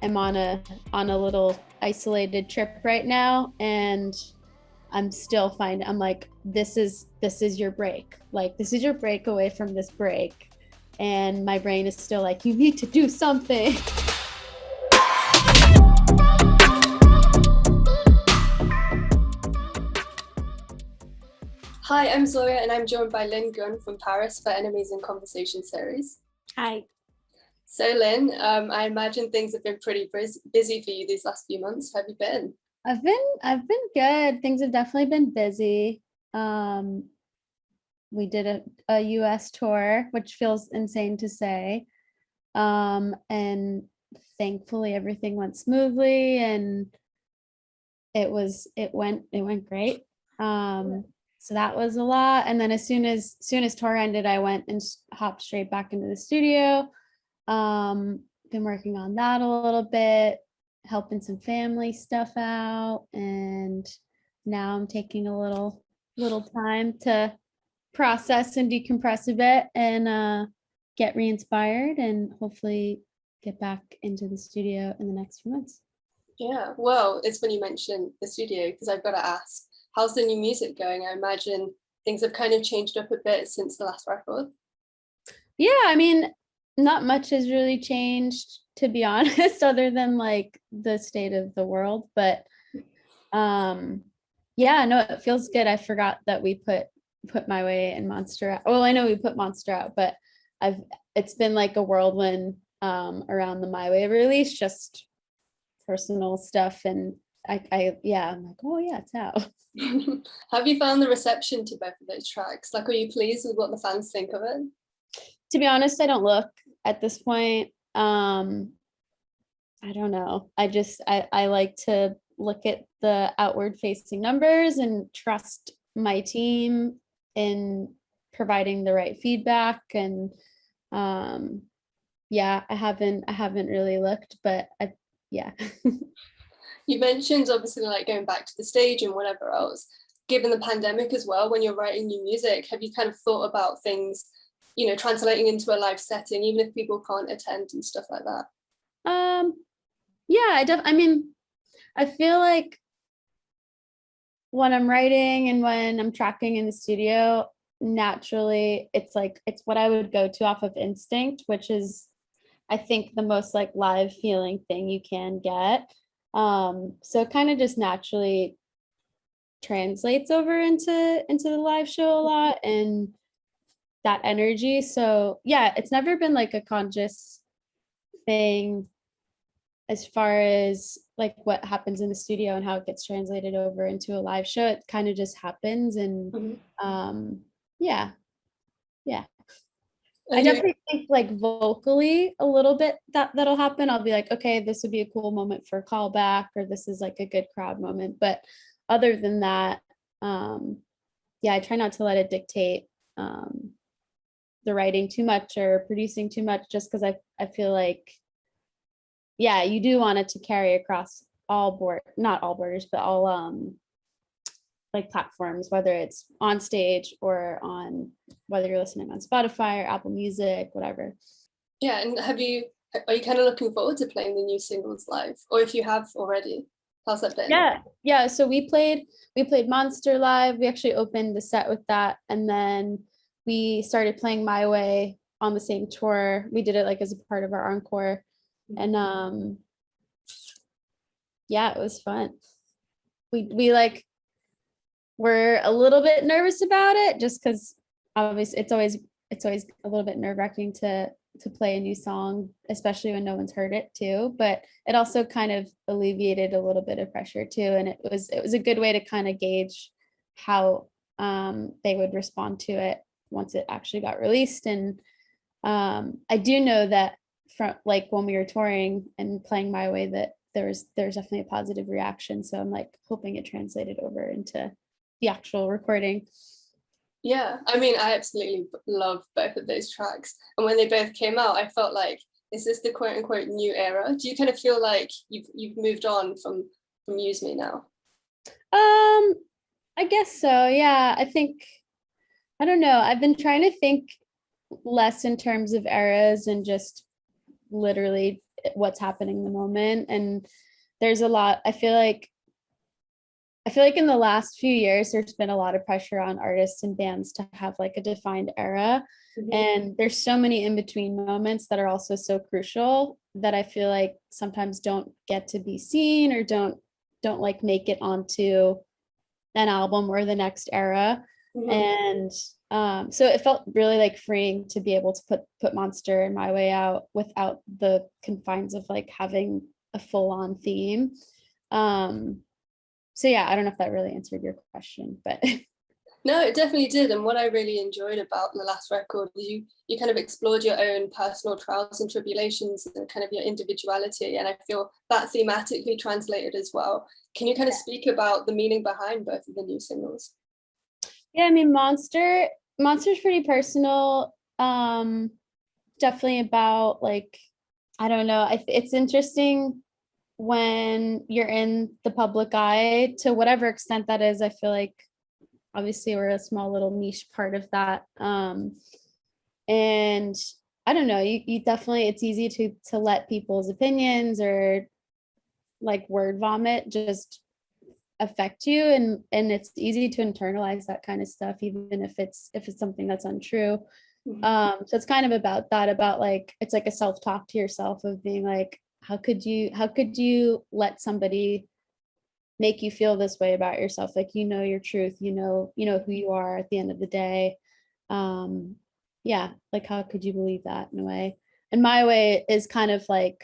am on a little isolated trip right now, and I'm still finding, I'm like, this is your break. Like, this is your break away from this break. And my brain is still like, you need to do something. Hi, I'm Zoya, and I'm joined by Lynn Gunn from Paris for an amazing conversation series. Hi. So Lynn, I imagine things have been pretty busy for you these last few months. How have you been? I've been good. Things have definitely been busy. Um, we did a US tour, which feels insane to say. And thankfully everything went smoothly, and it went great. So that was a lot. And then as soon as tour ended, I went and hopped straight back into the studio. Been working on that a little bit, helping some family stuff out, and now I'm taking a little time to process and decompress a bit, and get re-inspired, and hopefully get back into the studio in the next few months. Yeah, well, it's when you mentioned the studio, because I've got to ask, how's the new music going? I imagine things have kind of changed up a bit since the last record. Yeah, I mean, not much has really changed, to be honest, other than like the state of the world. But yeah, no, it feels good. I forgot that we put My Way and Monster out. Well, I know we put Monster out, but it's been like a whirlwind around the My Way release, just personal stuff. And yeah, I'm like, oh yeah, it's out. Have you found the reception to both of those tracks? Like, are you pleased with what the fans think of it? To be honest, I don't look at this point. I don't know. I like to look at the outward facing numbers and trust my team in providing the right feedback. And yeah, I haven't really looked, but yeah. You mentioned obviously like going back to the stage and whatever else. Given the pandemic as well, when you're writing new music, have you kind of thought about things, translating into a live setting, even if people can't attend and stuff like that? Yeah, I mean, I feel like when I'm writing and when I'm tracking in the studio, naturally it's what I would go to off of instinct, which is, I think, the most like live feeling thing you can get. So it kind of just naturally translates over into the live show a lot, and that energy. So yeah, it's never been like a conscious thing as far as like what happens in the studio and how it gets translated over into a live show. It kind of just happens. And yeah, yeah. I definitely think like vocally a little bit that'll happen. I'll be like, okay, this would be a cool moment for a callback, or this is like a good crowd moment. But other than that, yeah, I try not to let it dictate the writing too much or producing too much, just because I feel like, yeah, you do want it to carry across not all borders, but all like platforms, whether it's on stage or on, whether you're listening on Spotify or Apple Music, whatever. Yeah, and are you kind of looking forward to playing the new singles live, or if you have already, how's that been? Yeah. So we played Monster live. We actually opened the set with that, and then we started playing My Way on the same tour. We did it like as a part of our encore, and yeah, it was fun. We like, we're a little bit nervous about it, just because obviously it's always a little bit nerve-wracking to play a new song, especially when no one's heard it too. But it also kind of alleviated a little bit of pressure too, and it was a good way to kind of gauge how they would respond to it once it actually got released. And I do know that from like when we were touring and playing My Way, that there's definitely a positive reaction. So I'm like hoping it translated over into the actual recording. Yeah, I mean, I absolutely love both of those tracks. And when they both came out, I felt like, is this the quote unquote new era? Do you kind of feel like you've moved on from Use Me now? I guess so. Yeah, I think, I don't know. I've been trying to think less in terms of eras and just literally what's happening in the moment. And there's a lot, I feel like in the last few years, there's been a lot of pressure on artists and bands to have like a defined era. And there's so many in between moments that are also so crucial that I feel like sometimes don't get to be seen, or don't like make it onto an album or the next era. And so it felt really like freeing to be able to put Monster and My Way Out without the confines of like having a full-on theme. So yeah, I don't know if that really answered your question, but No, it definitely did. And what I really enjoyed about the last record is you kind of explored your own personal trials and tribulations and kind of your individuality. And I feel that thematically translated as well. Can you kind of speak about the meaning behind both of the new singles? yeah, I mean, Monster's pretty personal. Definitely about like, I don't know. It's interesting when you're in the public eye, to whatever extent that is. I feel like obviously we're a small little niche part of that. And I don't know, you definitely, it's easy to let people's opinions or like word vomit just affect you, and it's easy to internalize that kind of stuff, even if it's something that's untrue. So it's kind of about that, about like, it's like a self-talk to yourself of being like, how could you let somebody make you feel this way about yourself? Like, you know your truth, you know who you are at the end of the day. Yeah, like how could you believe that, in a way? And My Way is kind of like,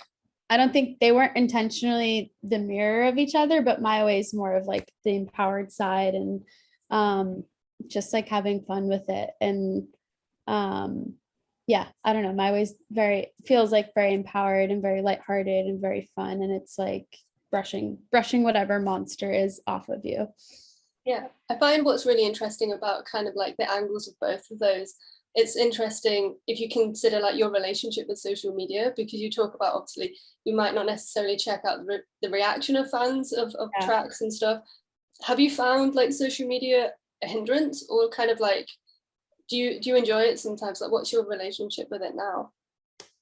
I don't think they weren't intentionally the mirror of each other, but My Way is more of like the empowered side, and just like having fun with it. And yeah, I don't know, My Way's feels like very empowered and very lighthearted and very fun, and it's like brushing whatever monster is off of you. Yeah, I find what's really interesting about kind of like the angles of both of those, it's interesting if you consider like your relationship with social media, because you talk about, obviously you might not necessarily check out the reaction of fans of Yeah. tracks and stuff. Have you found like social media a hindrance, or kind of like, do you enjoy it sometimes? Like, what's your relationship with it now?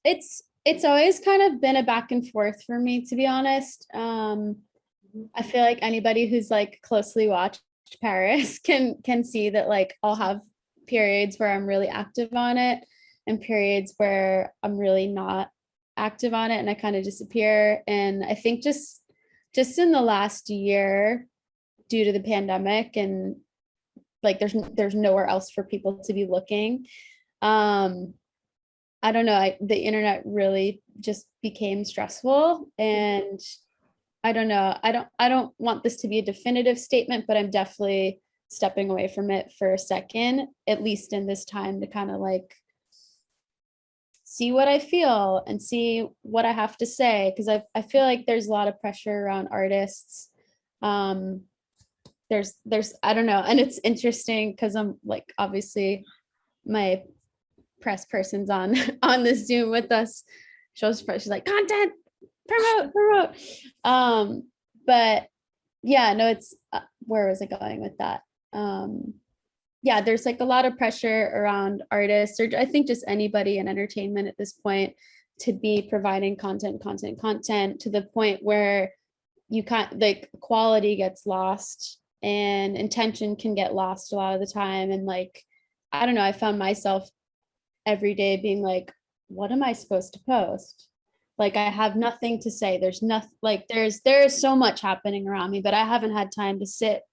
It's always kind of been a back and forth for me, to be honest. I feel like anybody who's like closely watched PVRIS can see that like I'll have periods where I'm really active on it, and periods where I'm really not active on it, and I kind of disappear. And I think just in the last year, due to the pandemic, and like there's nowhere else for people to be looking. I don't know, the internet really just became stressful, and I don't know, I don't want this to be a definitive statement, but I'm definitely stepping away from it for a second, at least in this time, to kind of like see what I feel and see what I have to say, because I feel like there's a lot of pressure around artists. There's I don't know, and it's interesting because I'm like, obviously my press person's on the Zoom with us. She's like, content, promote. But yeah, no, it's where was I going with that? Yeah, there's like a lot of pressure around artists, or I think just anybody in entertainment at this point, to be providing content to the point where you can't, like, quality gets lost and intention can get lost a lot of the time. And like, I don't know, I found myself every day being like, what am I supposed to post? Like, I have nothing to say. There's nothing, like, there is so much happening around me, but I haven't had time to sit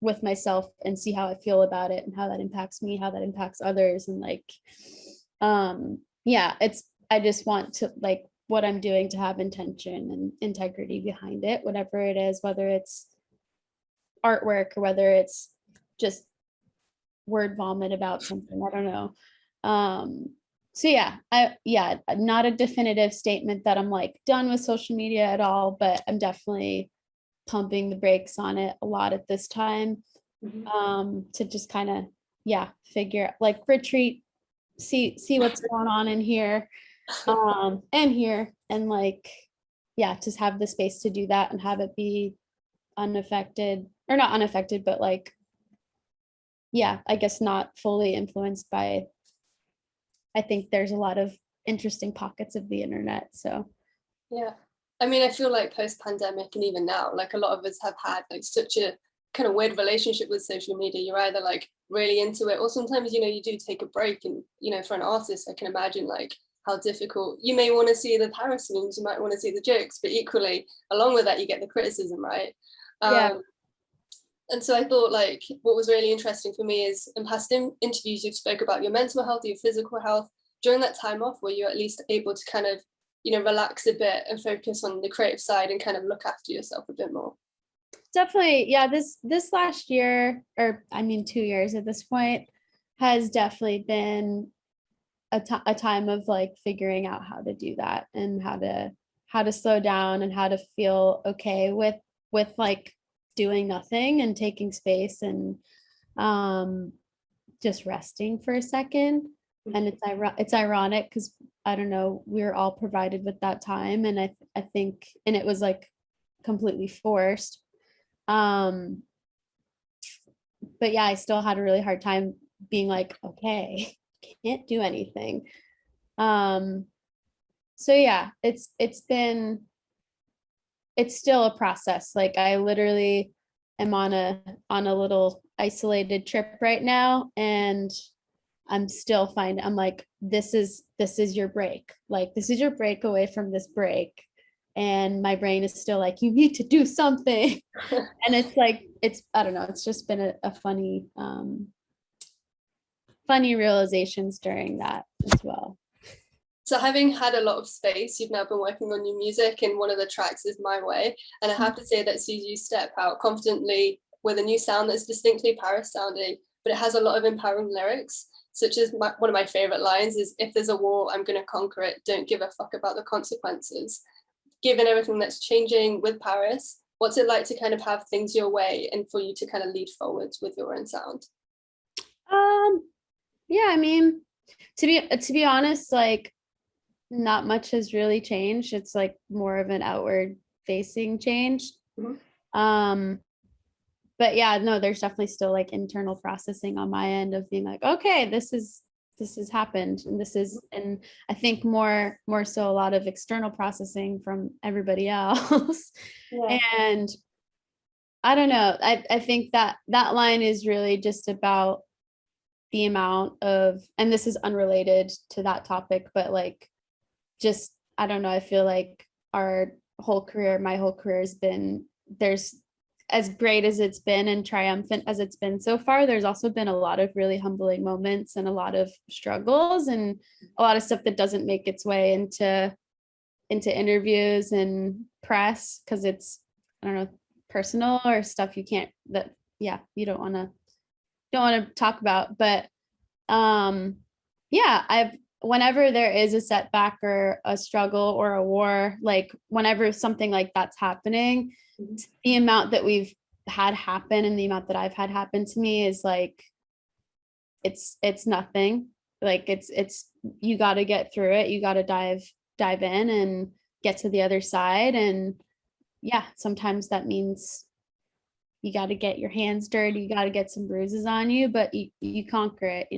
with myself and see how I feel about it and how that impacts me, how that impacts others. And like, yeah, I just want to, like, what I'm doing, to have intention and integrity behind it, whatever it is, whether it's artwork or whether it's just word vomit about something, I don't know. So yeah, not a definitive statement that I'm like done with social media at all, but I'm definitely pumping the brakes on it a lot at this time. To just kind of, yeah, figure, like, retreat, see what's going on in here, and here, and like, yeah, just have the space to do that and have it be unaffected, or not unaffected, but like, yeah, I guess not fully influenced by, I think there's a lot of interesting pockets of the internet. So Yeah. I mean, I feel like post-pandemic and even now, like a lot of us have had like such a kind of weird relationship with social media. You're either like really into it, or sometimes, you do take a break. And, for an artist, I can imagine like how difficult you may want to see the Paris memes, you might want to see the jokes, but equally, along with that, you get the criticism, right? Yeah, Um, and so I thought like what was really interesting for me is in past interviews, you've spoke about your mental health, your physical health. During that time off, were you at least able to kind of, relax a bit and focus on the creative side and kind of look after yourself a bit more? definitely. Yeah, this last year, or I mean 2 years at this point, has definitely been a time of like figuring out how to do that, and how to slow down, and how to feel okay with like doing nothing and taking space, and um just resting for a second. And it's ironic because I don't know, we were all provided with that time, and I think, and it was like completely forced. um but yeah, I still had a really hard time being like, okay, can't do anything. um so yeah, it's still a process. Like I literally am on a little isolated trip right now, and I'm like, this is your break. Like this is your break away from this break. And my brain is still like, you need to do something. And it's like, I don't know, it's just been a funny realizations during that as well. So having had a lot of space, you've now been working on your music, and one of the tracks is My Way. And I have to say that sees you step out confidently with a new sound that's distinctly Paris sounding, but it has a lot of empowering lyrics, such as one of my favorite lines is, if there's a war, I'm going to conquer it. Don't give a fuck about the consequences. Given everything that's changing with Paris, what's it like to kind of have things your way and for you to kind of lead forwards with your own sound? um yeah, I mean, to be honest, like not much has really changed. It's like more of an outward facing change. Mhm. um but yeah, no, there's definitely still like internal processing on my end of being like, okay, this has happened, and and I think more so a lot of external processing from everybody else. Yeah. And I don't know, I think that line is really just about the amount of, and this is unrelated to that topic, but like, just, I don't know, I feel like my whole career has been, there's, as great as it's been and triumphant as it's been so far, there's also been a lot of really humbling moments and a lot of struggles and a lot of stuff that doesn't make its way into interviews and press, because it's, I don't know, personal or stuff you can't, that, yeah, you don't want to talk about. But um yeah, I've whenever there is a setback or a struggle or a war, like whenever something like that's happening, Mhm. the amount that we've had happen and the amount that I've had happen to me is like, it's nothing. Like it's you got to get through it, you got to dive in and get to the other side. And yeah, sometimes that means you got to get your hands dirty, you got to get some bruises on you, but you conquer it.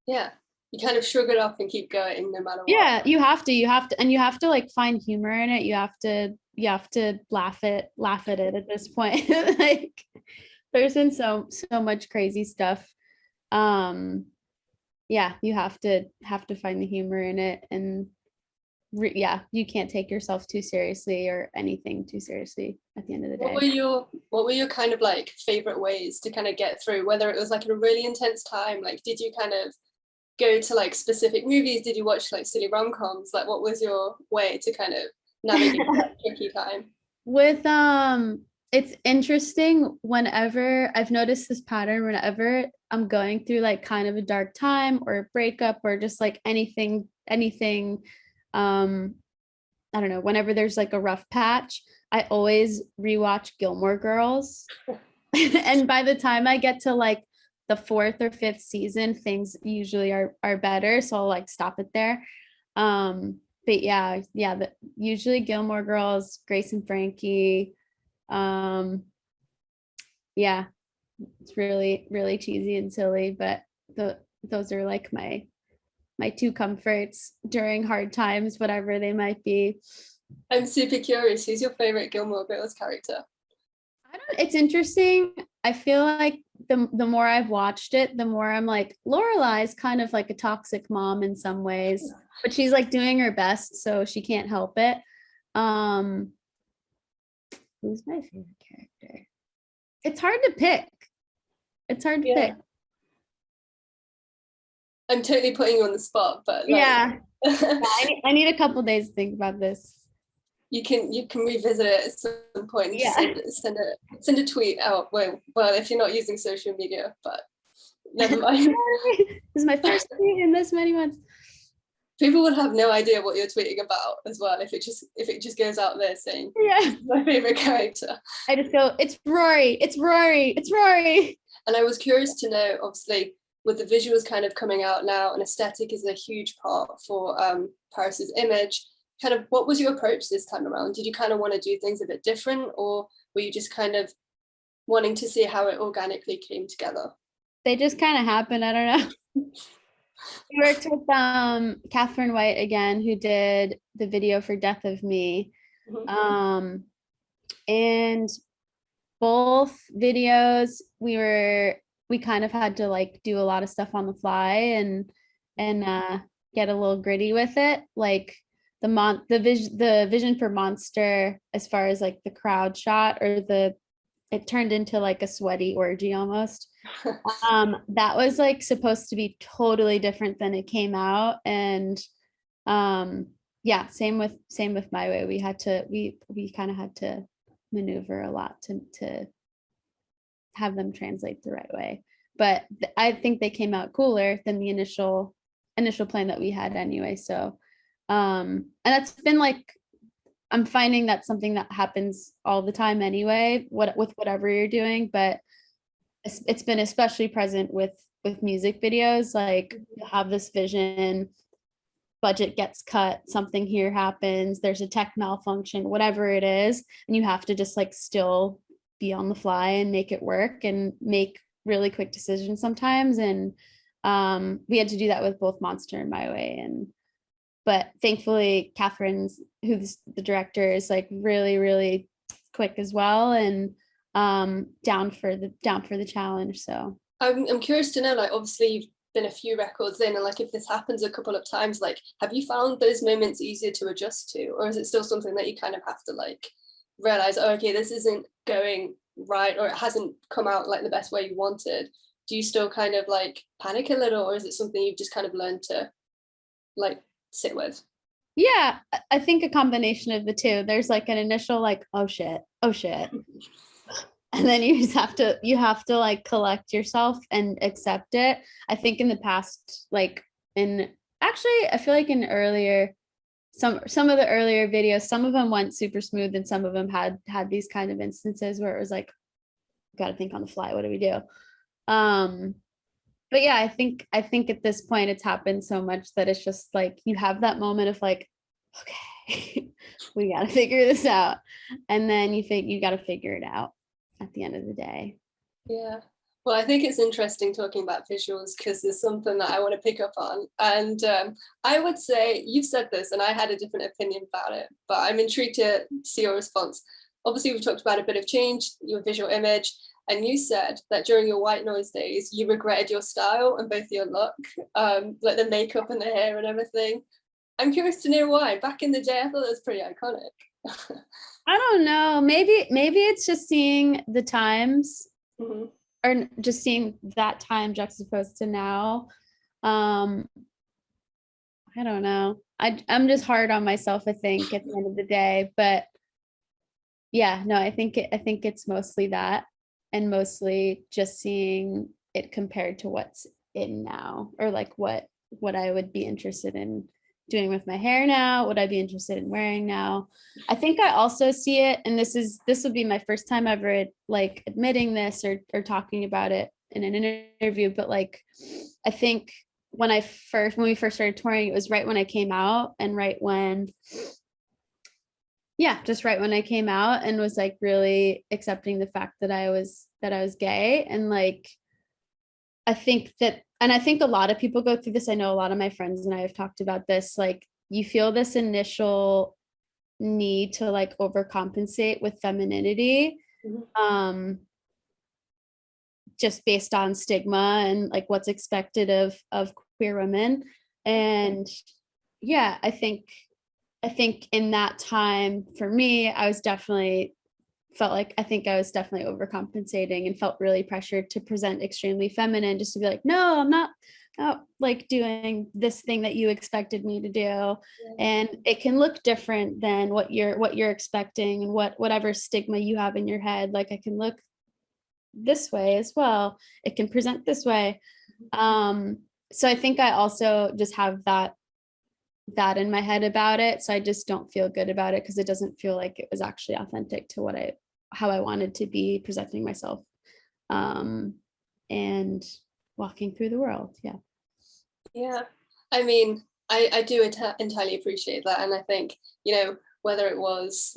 Yeah. You kind of shrug it off and keep going no matter what. Yeah, you have to, and you have to like find humor in it. You have to laugh at it at this point. Like there's been so much crazy stuff. um yeah, you have to find the humor in it. And yeah, you can't take yourself too seriously or anything too seriously at the end of the What day. were your kind of like favorite ways to kind of get through, whether it was like in a really intense time, like did you kind of go to like specific movies, did you watch like silly rom-coms, like what was your way to kind of navigate that tricky time? With it's interesting, whenever I've noticed this pattern, whenever I'm going through like kind of a dark time or a breakup or just like anything, um I don't know, whenever there's like a rough patch, I always rewatch Gilmore Girls. And by the time I get to like the fourth or fifth season, things usually are better, so I'll like stop it there. But yeah, usually Gilmore Girls, Grace and Frankie. um yeah, it's really really cheesy and silly, but those are like my two comforts during hard times, whatever they might be. I'm super curious. Who's your favorite Gilmore Girls character? It's interesting. I feel like the more I've watched it, the more I'm like, Lorelai's kind of like a toxic mom in some ways, but she's like doing her best, so she can't help it. Um, who's my favorite character? It's hard to pick. It's hard to pick. I'm totally putting you on the spot, but like, yeah. I need a couple days to think about this. You can revisit it at some point. Yeah. Send a tweet out. Well, if you're not using social media, but never mind. This is my first tweet in this many months. People would have no idea what you're tweeting about as well if it just goes out there saying, yeah, my favorite character. I just go, it's Rory, it's Rory, it's Rory. And I was curious to know, obviously, with the visuals kind of coming out now, and aesthetic is a huge part for PVRIS's image. Kind of, what was your approach this time around? Did you kind of want to do things a bit different, or were you just kind of wanting to see how it organically came together? They just kind of happened. I don't know. We worked with Catherine White again, who did the video for Death of Me. Mm-hmm. And both videos we kind of had to like do a lot of stuff on the fly and get a little gritty with it. Like the vision for Monster, as far as like the crowd shot, or it turned into like a sweaty orgy almost. That was like supposed to be totally different than it came out. And yeah, same with My Way. We kind of had to maneuver a lot to have them translate the right way. But I think they came out cooler than the initial plan that we had anyway. So and that's been like, I'm finding that's something that happens all the time anyway, with whatever you're doing, but it's been especially present with music videos. Like, you have this vision, budget gets cut, something here happens, there's a tech malfunction, whatever it is, and you have to just like still be on the fly and make it work and make really quick decisions sometimes. And we had to do that with both Monster and My Way. But thankfully, Catherine's, who's the director, is like really, really quick as well, and down for the challenge. So I'm curious to know, like, obviously you've been a few records in, and like, if this happens a couple of times, like, have you found those moments easier to adjust to, or is it still something that you kind of have to like realize, oh, okay, this isn't going right, or it hasn't come out like the best way you wanted? Do you still kind of like panic a little, or is it something you've just kind of learned to like sit with? Yeah, I think a combination of the two. There's like an initial like, oh shit, and then you have to like collect yourself and accept it. I think in the past, like, I feel like in earlier, some of the earlier videos, some of them went super smooth and some of them had these kind of instances where it was like, got to think on the fly, what do we do? But yeah, I think at this point it's happened so much that it's just like, you have that moment of like, okay, we got to figure this out, and then you got to figure it out at the end of the day. Yeah, well, I think it's interesting talking about visuals, because there's something that I want to pick up on, and I would say you've said this and I had a different opinion about it, but I'm intrigued to see your response. Obviously, we've talked about a bit of change, your visual image, and you said that during your white noise days you regretted your style and both your look, like the makeup and the hair and everything. I'm curious to know why. Back in the day, I thought it was pretty iconic. I don't know. Maybe it's just seeing the times, Mm-hmm. or just seeing that time juxtaposed to now. I don't know. I'm just hard on myself, I think, at the end of the day. But yeah, no, I think it's mostly that, and mostly just seeing it compared to what's in now, or like what I would be interested in doing with my hair now, what I'd be interested in wearing now. I think I also see it, and this would be my first time ever like admitting this or talking about it in an interview, but like, I think when we first started touring, it was right when I came out, and just right when I came out and was like really accepting the fact that I was gay. And like, I think that and I think a lot of people go through this. I know a lot of my friends and I have talked about this. Like, you feel this initial need to like overcompensate with femininity, um, just based on stigma and like what's expected of queer women. And yeah, I think in that time for me, I was definitely felt like I think I was definitely overcompensating and felt really pressured to present extremely feminine, just to be like, no, I'm not like doing this thing that you expected me to do. And it can look different than what you're expecting, and whatever stigma you have in your head. Like, I can look this way as well. It can present this way. So I think I also just have that in my head about it. So I just don't feel good about it, because it doesn't feel like it was actually authentic to how I wanted to be presenting myself, and walking through the world. Yeah. Yeah, I mean, I do entirely appreciate that, and I think, you know, whether it was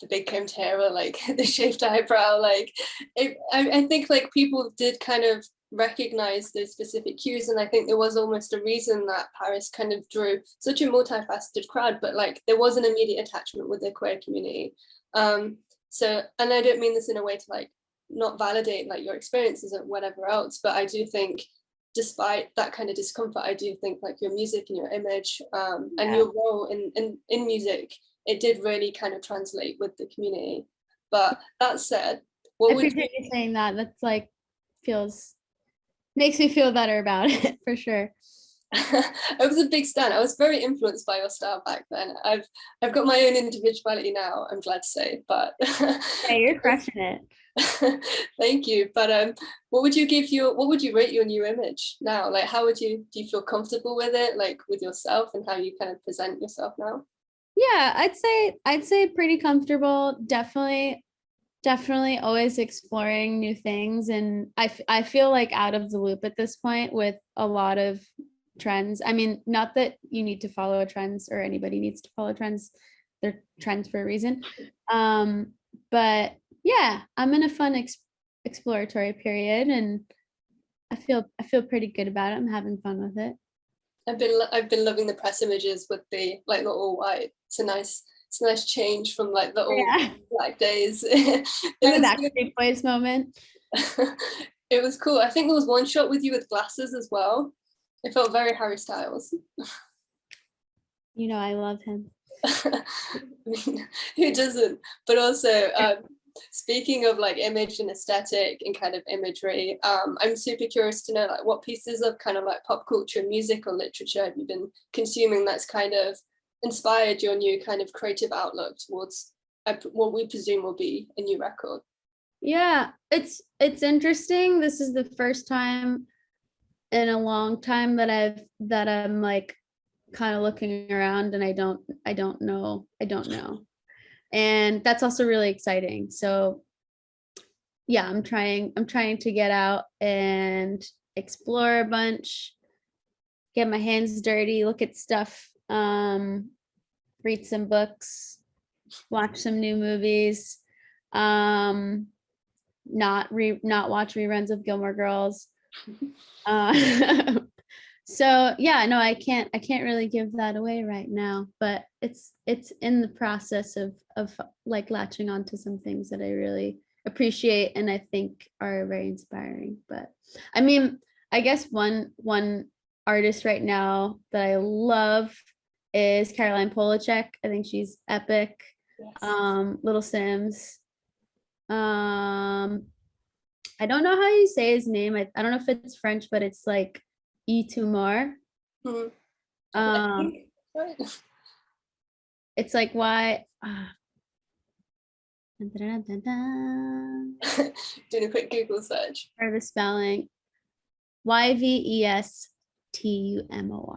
the big combed hair or like the shaved eyebrow, like I think like people did kind of recognize those specific cues, and I think there was almost a reason that Paris kind of drew such a multifaceted crowd, but like there was an immediate attachment with the queer community. So, and I don't mean this in a way to like not validate like your experiences or whatever else, but I do think despite that kind of discomfort, I do think like your music and your image, and your role in music, it did really kind of translate with the community. But that said, I what would appreciate you saying that. That's like makes me feel better about it for sure. I was a big stan. I was very influenced by your style back then. I've got my own individuality now, I'm glad to say, but Yeah, you're crushing it. thank you. But what would you rate your new image now? Like, do you feel comfortable with it, like with yourself and how you kind of present yourself now? Yeah, I'd say pretty comfortable. Definitely always exploring new things. And I feel like out of the loop at this point with a lot of trends. I mean, not that you need to follow trends or anybody needs to follow trends. They're trends for a reason. But yeah, I'm in a fun exploratory period, and I feel pretty good about it. I'm having fun with it. I've been loving the press images with the like the all white. It's a nice change from like the all Yeah. black days. Kind of Backstreet Boys moment. It was cool. I think there was one shot with you with glasses as well. It felt very Harry Styles. You know, I love him. I mean, who doesn't? But also, speaking of like image and aesthetic and kind of imagery, I'm super curious to know like what pieces of kind of like pop culture, music, or literature have you been consuming that's kind of inspired your new kind of creative outlook towards what we presume will be a new record? Yeah, it's interesting. This is the first time in a long time that I'm like kind of looking around, and I don't know. And that's also really exciting. So yeah, I'm trying to get out and explore a bunch, get my hands dirty, look at stuff, read some books, watch some new movies, um, not watch reruns of Gilmore Girls. Uh, so yeah, no, I can't really give that away right now, but it's in the process of like latching onto some things that I really appreciate and I think are very inspiring. But I mean, I guess one artist right now that I love is Caroline Polachek. I think she's epic. Yes. Little Sims. Um, I don't know how you say his name. I don't know if it's French, but it's like Itumar. Hmm. I Um, think, right. it's like dun, dun, dun, dun, Doing a quick Google search. or the spelling Yvestumor.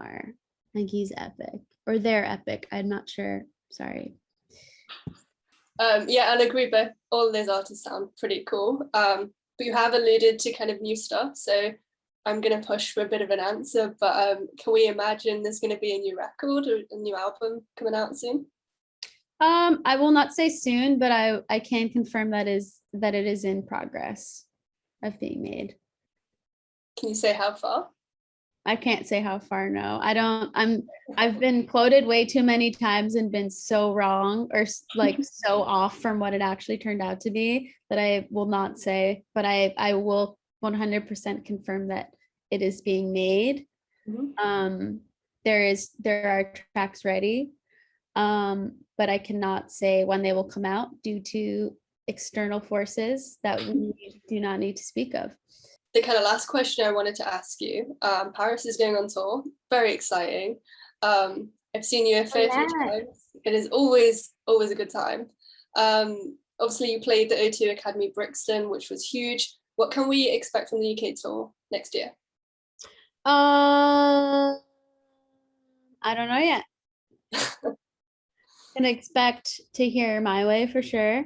I think he's epic, or they're epic. I'm not sure. Sorry. Yeah, I'll agree, but all of those artists sound pretty cool. But you have alluded to kind of new stuff, so I'm gonna push for a bit of an answer. But can we imagine there's gonna be a new record or a new album coming out soon? I will not say soon, but I can confirm that it is in progress of being made. Can you say how far? I can't say how far. No, I don't. I've been quoted way too many times and been so wrong or like so off from what it actually turned out to be that I will not say, but I will 100% confirm that it is being made. Mhm. There are tracks ready, but I cannot say when they will come out due to external forces that we do not need to speak of. The kind of last question I wanted to ask you, PVRIS is going on tour, very exciting. I've seen you a fair few times. It is always a good time. Obviously you played the O2 Academy Brixton, which was huge. What can we expect from the UK tour next year? I don't know yet. Can expect to hear My Way for sure.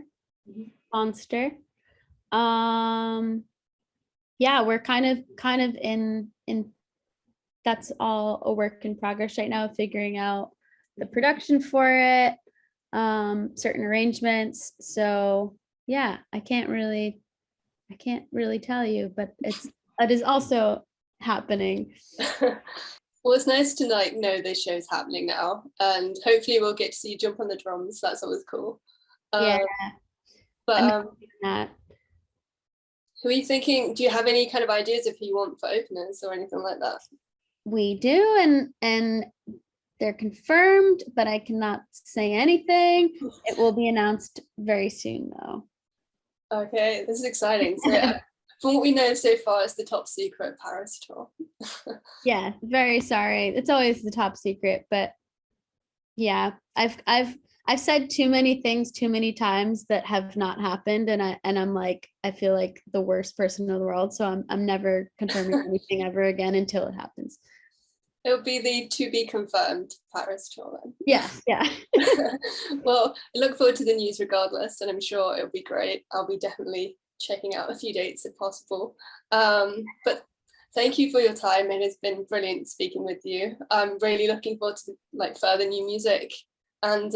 Monster. Yeah, we're kind of in that's all a work in progress right now, figuring out the production for it, certain arrangements. So yeah, I can't really tell you, but it is also happening. Well, it's nice to like know this show's happening now, and hopefully we'll get to see you jump on the drums. That's always cool. Yeah, But I'm doing that. who are you thinking? Do you have any kind of ideas of who you want for openers or anything like that? We do, and they're confirmed, but I cannot say anything. It will be announced very soon, though. Okay, this is exciting. So, from what we know so far, it's the top secret PVRIS tour. Yeah, very sorry. It's always the top secret, but yeah, I've said too many things too many times that have not happened, and I'm like, I feel like the worst person in the world. So I'm never confirming anything ever again until it happens. It'll be the to be confirmed PVRIS tour then. Yes, yeah. Well, I look forward to the news regardless, and I'm sure it'll be great. I'll be definitely checking out a few dates if possible. But thank you for your time. It has been brilliant speaking with you. I'm really looking forward to like further new music and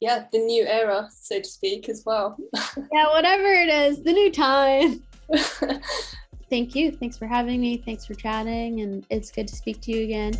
yeah, the new era, so to speak, as well. Yeah, whatever it is, the new time. Thank you. Thanks for having me. Thanks for chatting, and it's good to speak to you again.